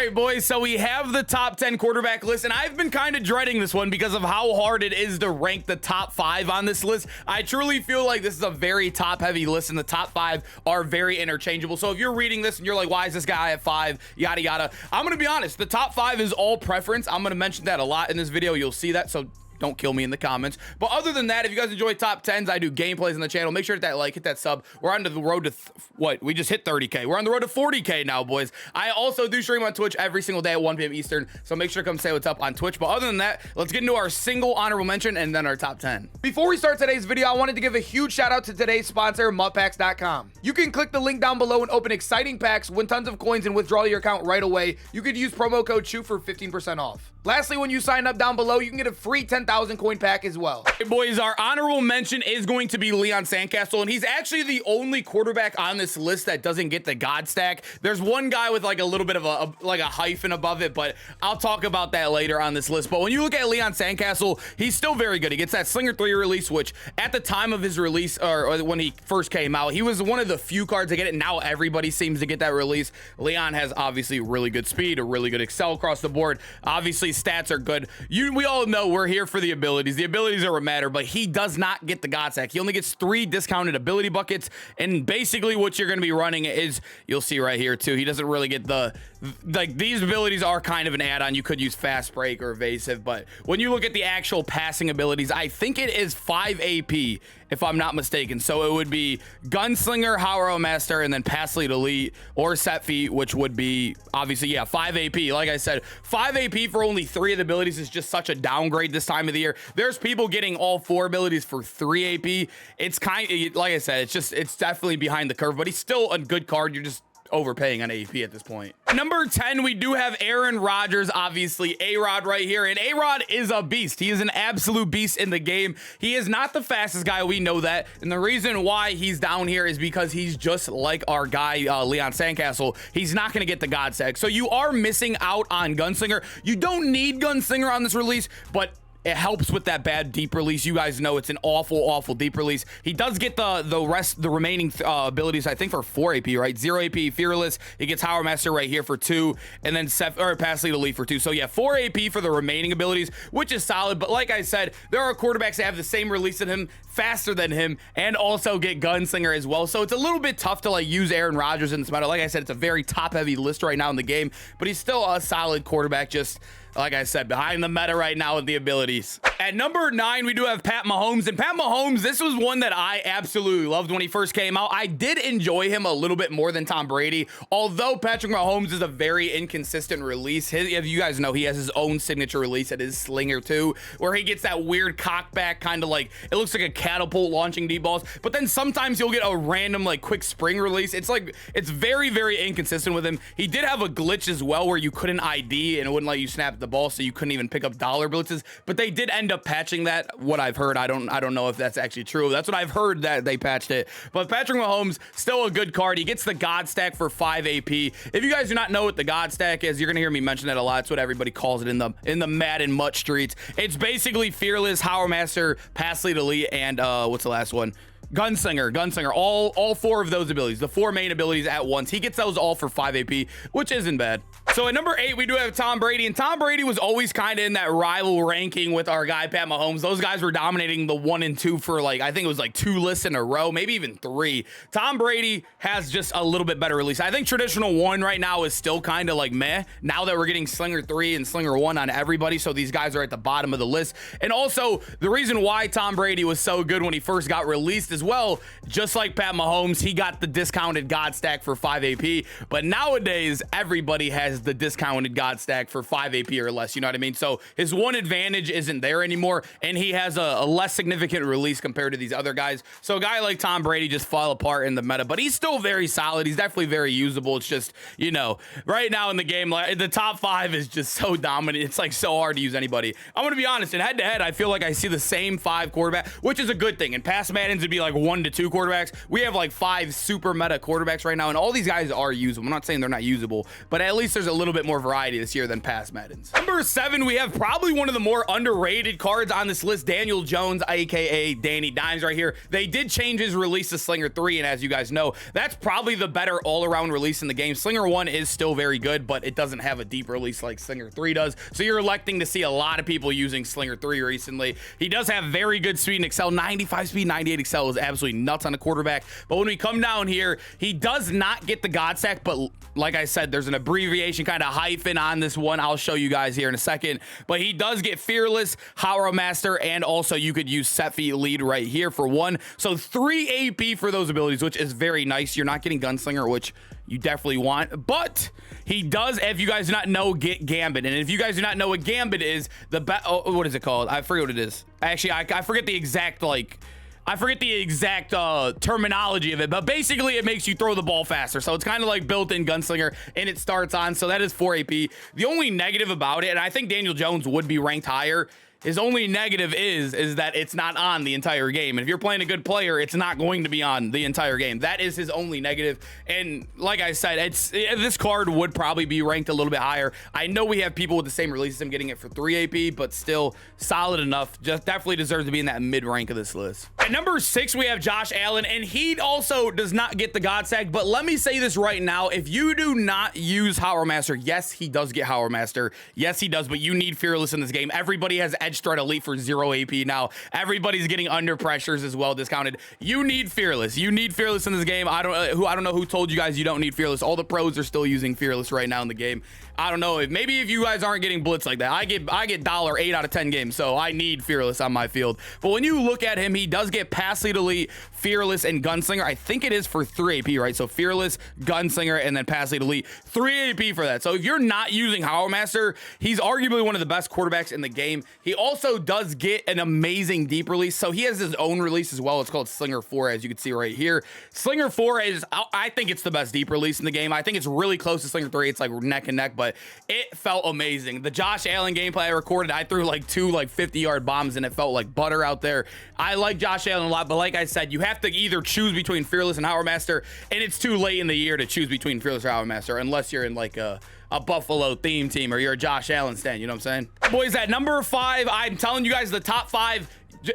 right, boys, so we have the top 10 quarterback list, and I've been kind of dreading this one because of how hard it is to rank the top 5 on this list. I truly feel like this is a very top-heavy list, and the top 5 are very interchangeable. So if you're reading this and you're like, why is this guy at 5, yada, yada, I'm going to be honest. The top 5 is all preference. I'm going to mention that a lot in this video. You'll see that, so don't kill me in the comments. But other than that, if you guys enjoy top 10s, I do gameplays on the channel. Make sure to hit that like, hit that sub. We're on the road to what? We just hit 30K. We're on the road to 40K now, boys. I also do stream on Twitch every single day at 1 p.m. Eastern, so make sure to come say what's up on Twitch. But other than that, let's get into our single honorable mention and then our top 10. Before we start today's video, I wanted to give a huge shout out to today's sponsor, mutpacks.com. You can click the link down below and open exciting packs, win tons of coins, and withdraw your account right away. You could use promo code CHEW for 15% off. Lastly, when you sign up down below, you can get a free 10,000 coin pack as well. Hey boys, our honorable mention is going to be Leon Sandcastle, and he's actually the only quarterback on this list that doesn't get the God stack. There's one guy with like a little bit of a hyphen above it, but I'll talk about that later on this list. But when you look at Leon Sandcastle, he's still very good. He gets that Slinger 3 release, which at the time of his release, or when he first came out, he was one of the few cards to get it. Now everybody seems to get that release. Leon has obviously really good speed, a really good excel across the board. Obviously, stats are good. We all know we're here for the abilities. The abilities are what matter, but he does not get the God stack. He only gets 3 discounted ability buckets, and basically what you're going to be running is, you'll see right here too, he doesn't really get these abilities are kind of an add-on. You could use fast break or evasive, but when you look at the actual passing abilities, I think it is 5 AP if I'm not mistaken. So it would be Gunslinger, Howaro Master, and then Pass Lead Elite or Set Feet, which would be obviously, yeah, 5 AP. Like I said, 5 AP for only 3 of the abilities is just such a downgrade this time of the year. There's people getting all 4 abilities for 3 AP. It's kind of, like I said, it's definitely behind the curve, but he's still a good card. You're just overpaying on AP at this point. Number 10, we do have Aaron Rodgers, obviously A-Rod right here, and A-Rod is a beast. He is an absolute beast in the game. He is not the fastest guy, we know that, and the reason why he's down here is because he's just like our guy Leon Sandcastle. He's not going to get the God stack, so you are missing out on Gunslinger. You don't need Gunslinger on this release, but it helps with that bad deep release. You guys know it's an awful deep release. He does get the remaining abilities, I think, for 4 AP, right? 0 AP, Fearless. He gets Howard Master right here for 2, and then Pass Lead Elite for 2. So yeah, 4 AP for the remaining abilities, which is solid. But like I said, there are quarterbacks that have the same release than him, faster than him, and also get Gunslinger as well. So it's a little bit tough to like use Aaron Rodgers in this meta. Like I said, it's a very top-heavy list right now in the game, but he's still a solid quarterback, just like I said, behind the meta right now with the abilities. At number 9, we do have Pat Mahomes. And Pat Mahomes, this was one that I absolutely loved when he first came out. I did enjoy him a little bit more than Tom Brady, although Patrick Mahomes is a very inconsistent release. If you guys know, he has his own signature release at his Slinger 2, where he gets that weird cockback, kind of like, it looks like a catapult launching deep balls. But then sometimes you'll get a random like quick spring release. It's like, it's very inconsistent with him. He did have a glitch as well where you couldn't ID and it wouldn't let you snap the ball, so you couldn't even pick up dollar blitzes, but they did end up patching that. What I've heard, I don't know if that's actually true. That's what I've heard, that they patched it. But Patrick Mahomes, still a good card. He gets the God stack for 5 AP. If you guys do not know what the God stack is, you're gonna hear me mention that a lot. It's what everybody calls it in the Madden mutt streets. It's basically Fearless, Howard Master, Pass Lead Elite, and what's the last one? Gunslinger, all 4 of those abilities, the 4 main abilities at once. He gets those all for 5 AP, which isn't bad. So at number 8, we do have Tom Brady, and Tom Brady was always kind of in that rival ranking with our guy Pat Mahomes. Those guys were dominating the 1 and 2 for like, I think it was like 2 lists in a row, maybe even 3. Tom Brady has just a little bit better release. I think traditional 1 right now is still kind of like meh, now that we're getting Slinger 3 and Slinger 1 on everybody, so these guys are at the bottom of the list. And also, the reason why Tom Brady was so good when he first got released as well, just like Pat Mahomes, he got the discounted God stack for 5 AP, but nowadays everybody has the discounted God stack for 5 AP or less, you know what I mean? So his 1 advantage isn't there anymore, and he has a less significant release compared to these other guys. So a guy like Tom Brady just fell apart in the meta, but he's still very solid. He's definitely very usable. It's just, you know, right now in the game, like, the top 5 is just so dominant. It's like so hard to use anybody. I'm gonna be honest, in head-to-head, I feel like I see the same 5 quarterback, which is a good thing. In past Maddens, it'd be like 1 to 2 quarterbacks. We have like 5 super meta quarterbacks right now, and all these guys are usable. I'm not saying they're not usable, but at least there's a little bit more variety this year than past Maddens. Number 7, we have probably one of the more underrated cards on this list, Daniel Jones, aka Danny Dimes right here. They did change his release to Slinger 3, and as you guys know, that's probably the better all-around release in the game. Slinger 1 is still very good, but it doesn't have a deep release like Slinger 3 does, so you're electing to see a lot of people using Slinger 3 recently. He does have very good speed and excel. 95 speed, 98 excel is absolutely nuts on a quarterback, but when we come down here, he does not get the God Stack, but like I said, there's an abbreviation kind of hyphen on this one. I'll show you guys here in a second, but he does get Fearless, Howrah Master, and also you could use Set Feet Lead right here for 1. So 3 AP for those abilities, which is very nice. You're not getting Gunslinger, which you definitely want, but he does, if you guys do not know, get Gambit. And if you guys do not know what Gambit is, what is it called? I forget what it is. Actually, I forget the exact, terminology of it, but basically it makes you throw the ball faster. So it's kind of like built-in Gunslinger, and it starts on, so that is 4 AP. The only negative about it, and I think Daniel Jones would be ranked higher, his only negative is that it's not on the entire game. And if you're playing a good player, it's not going to be on the entire game. That is his only negative. And like I said, this card would probably be ranked a little bit higher. I know we have people with the same release as him getting it for 3 AP, but still solid enough. Just definitely deserves to be in that mid rank of this list. At number 6, we have Josh Allen, and he also does not get the God Stack. But let me say this right now: if you do not use Howrah Master, yes, he does get Howrah Master. Yes, he does, but you need Fearless in this game. Everybody has Edge Threat Elite for 0 AP now. Everybody's getting Under Pressures as well discounted. You need Fearless. You need Fearless in this game. I don't know who told you guys you don't need Fearless. All the pros are still using Fearless right now in the game. I don't know, maybe if you guys aren't getting blitz like that. I get dollar 8 out of 10 games, so I need Fearless on my field. But when you look at him, he does get Pass Lead Elite, Fearless, and Gunslinger. I think it is for 3 AP, right? So Fearless, Gunslinger, and then Pass Lead Elite. 3 AP for that. So if you're not using Howrah Master, he's arguably one of the best quarterbacks in the game. He also does get an amazing deep release, so he has his own release as well. It's called Slinger 4, as you can see right here. Slinger 4 is, I think it's the best deep release in the game. I think it's really close to Slinger 3. It's like neck and neck, but it felt amazing. The Josh Allen gameplay I recorded, I threw like 2 50-yard bombs, and it felt like butter out there. I like Josh Allen a lot, but like I said, you have to either choose between Fearless and Howrah Master, and it's too late in the year to choose between Fearless or Howrah Master unless you're in like a Buffalo theme team or you're a Josh Allen stan, you know what I'm saying? Boys, at number 5, I'm telling you guys the top 5.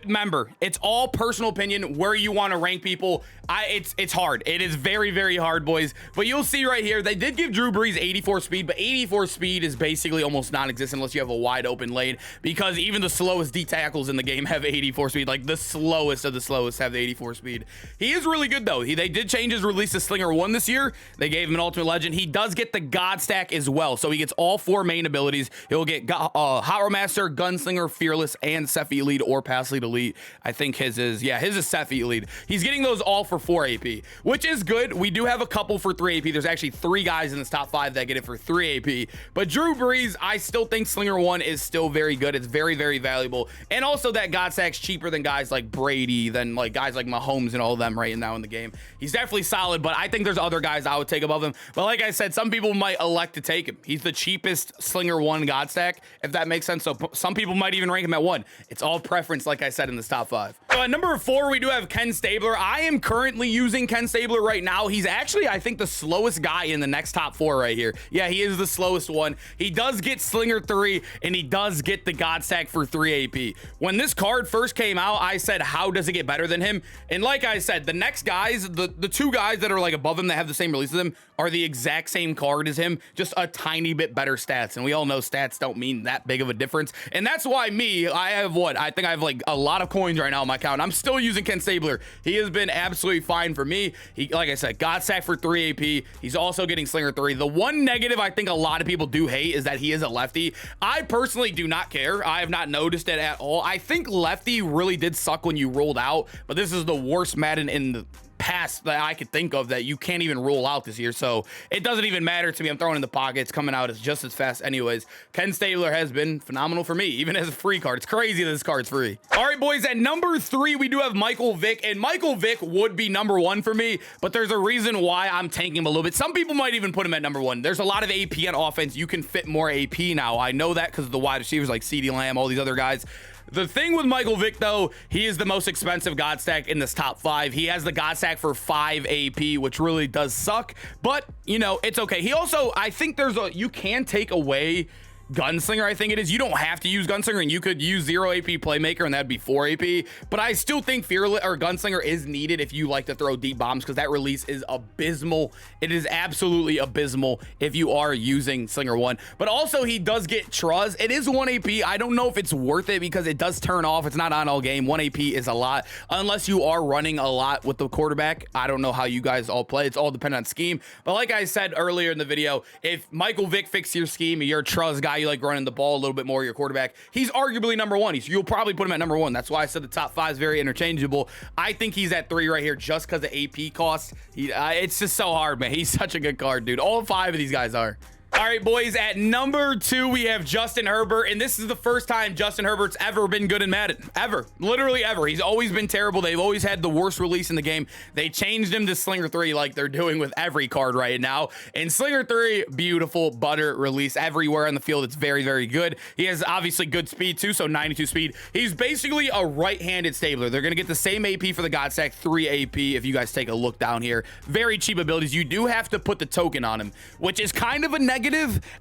Remember, it's all personal opinion where you want to rank people. It's hard. It is very, very hard, boys. But you'll see right here, they did give Drew Brees 84 speed, but 84 speed is basically almost non-existent unless you have a wide open lane, because even the slowest D tackles in the game have 84 speed. Like the slowest of the slowest have the 84 speed. He is really good though. They did change his release to Slinger 1 this year. They gave him an Ultimate Legend. He does get the God Stack as well, so he gets all 4 main abilities. He'll get Howrah Master, Gunslinger, Fearless, and Set Feet Lead or Pass Lead Elite. I think his is Set Feet Lead. He's getting those all for 4 AP, which is good. We do have a couple for 3 AP. There's actually 3 guys in this top 5 that get it for 3 AP, but Drew Brees, I still think Slinger 1 is still very good. It's very, very valuable, and also that God Stack's cheaper than guys like Brady, than like guys like Mahomes and all of them right now in the game. He's definitely solid, but I think there's other guys I would take above him. But like I said, some people might elect to take him. He's the cheapest Slinger 1 God Stack, if that makes sense. So some people might even rank him at 1. It's all preference, like I said, in this top 5. So at number 4, we do have Ken Stabler. I am currently using Ken Stabler right now. He's actually, I think, the slowest guy in the next top 4 right here. Yeah, he is the slowest one. He does get Slinger 3, and he does get the God Stack for 3 AP. When this card first came out, I said, how does it get better than him? And like I said, the next guys, the 2 guys that are like above him that have the same release as him are the exact same card as him, just a tiny bit better stats. And we all know stats don't mean that big of a difference. And that's why I have what? I think I have like a lot of coins right now on my account. I'm still using Ken Stabler. He has been absolutely fine for me. He, like I said, God Stack for 3 AP. He's also getting Slinger 3. The one negative I think a lot of people do hate is that he is a lefty. I personally do not care. I have not noticed it at all. I think lefty really did suck when you rolled out, but this is the worst Madden in the past that I could think of that you can't even roll out this year, so it doesn't even matter to me. I'm throwing in the pocket. It's coming out. It's just as fast anyways. Ken Stabler has been phenomenal for me, even as a free card. It's crazy that this card's free. All right, boys, at number 3, we do have Michael Vick, and Michael Vick would be number 1 for me, but there's a reason why I'm tanking him a little bit. Some people might even put him at number 1. There's a lot of AP on offense. You can fit more AP now. I know that because of the wide receivers like CeeDee Lamb, all these other guys. The thing with Michael Vick, though, he is the most expensive God stack in this top 5. He has the God stack for 5 AP, which really does suck, but, you know, it's okay. He also, I think you can take away Gunslinger, I think it is. You don't have to use Gunslinger, and you could use 0 AP Playmaker, and that'd be 4 AP. But I still think Fearless or Gunslinger is needed if you like to throw deep bombs, because that release is abysmal. It is absolutely abysmal if you are using Slinger 1. But also, he does get Truz. It is 1 AP. I don't know if it's worth it because it does turn off. It's not on all game. 1 AP is a lot, unless you are running a lot with the quarterback. I don't know how you guys all play. It's all dependent on scheme. But like I said earlier in the video, if Michael Vick fixed your scheme, you're a Truz guy, you like running the ball a little bit more, your quarterback, he's arguably number 1. You'll probably put him at number 1. That's why I said the top 5 is very interchangeable. I think he's at 3 right here just because of AP costs. It's just so hard, man. He's such a good card, dude. All 5 of these guys are. All right, boys, at number 2, we have Justin Herbert, and this is the first time Justin Herbert's ever been good in Madden. Ever. Literally ever. He's always been terrible. They've always had the worst release in the game. They changed him to Slinger 3 like they're doing with every card right now. And Slinger 3, beautiful butter release everywhere on the field. It's very, very good. He has obviously good speed, too, so 92 speed. He's basically a right-handed stabler. They're going to get the same AP for the God Stack, 3 AP, if you guys take a look down here. Very cheap abilities. You do have to put the token on him, which is kind of a negative.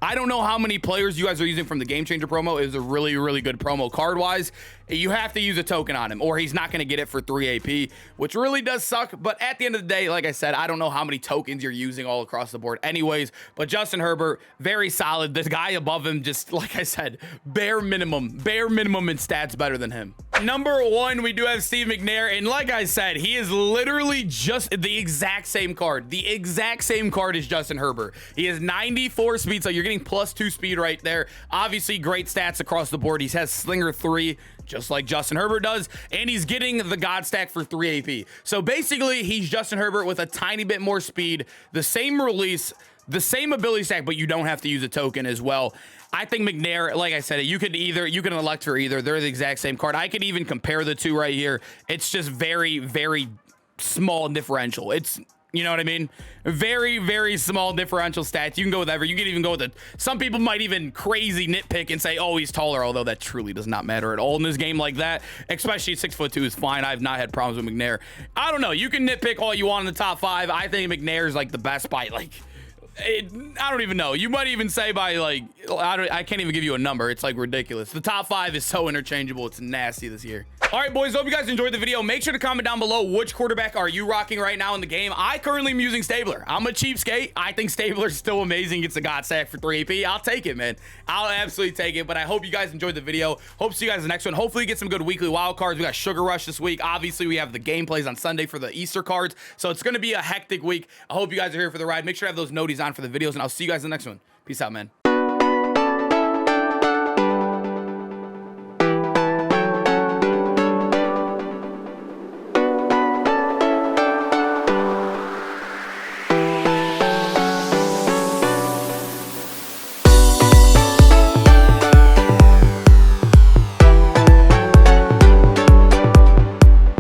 I don't know how many players you guys are using from the Game Changer promo. It was a really, really good promo card-wise. You have to use a token on him, or he's not going to get it for 3 AP, which really does suck. But at the end of the day, like I said, I don't know how many tokens you're using all across the board anyways. But Justin Herbert, very solid. The guy above him, just like I said, bare minimum in stats better than him. Number 1, we do have Steve McNair, and like I said, he is literally just the exact same card. The exact same card as Justin Herbert. He has 94 speed, so you're getting +2 speed right there. Obviously, great stats across the board. He has Slinger 3, just like Justin Herbert does, and he's getting the God Stack for 3 AP. So basically, he's Justin Herbert with a tiny bit more speed, the same release, the same ability stack, but you don't have to use a token as well. I think McNair, like I said, you can elect for either. They're the exact same card. I could even compare the two right here. It's just very, very small differential. It's, you know what I mean? Very, very small differential stats. You can go with whatever. You can even go with it. Some people might even crazy nitpick and say, oh, he's taller, although that truly does not matter at all in this game like that. Especially 6'2" is fine. I've not had problems with McNair. I don't know. You can nitpick all you want in the top 5. I think McNair is like the best by like... I don't even know. You might even say by like, I can't even give you a number. It's like ridiculous. The top 5 is so interchangeable. It's nasty this year. All right, boys, hope you guys enjoyed the video. Make sure to comment down below which quarterback are you rocking right now in the game. I currently am using Stabler. I'm a cheapskate. I think Stabler's still amazing. Gets a God Stack for 3 AP. I'll take it, man. I'll absolutely take it. But I hope you guys enjoyed the video. Hope to see you guys in the next one. Hopefully get some good weekly wild cards. We got Sugar Rush this week. Obviously, we have the gameplays on Sunday for the Easter cards. So it's going to be a hectic week. I hope you guys are here for the ride. Make sure to have those noties on for the videos, and I'll see you guys in the next one. Peace out, man.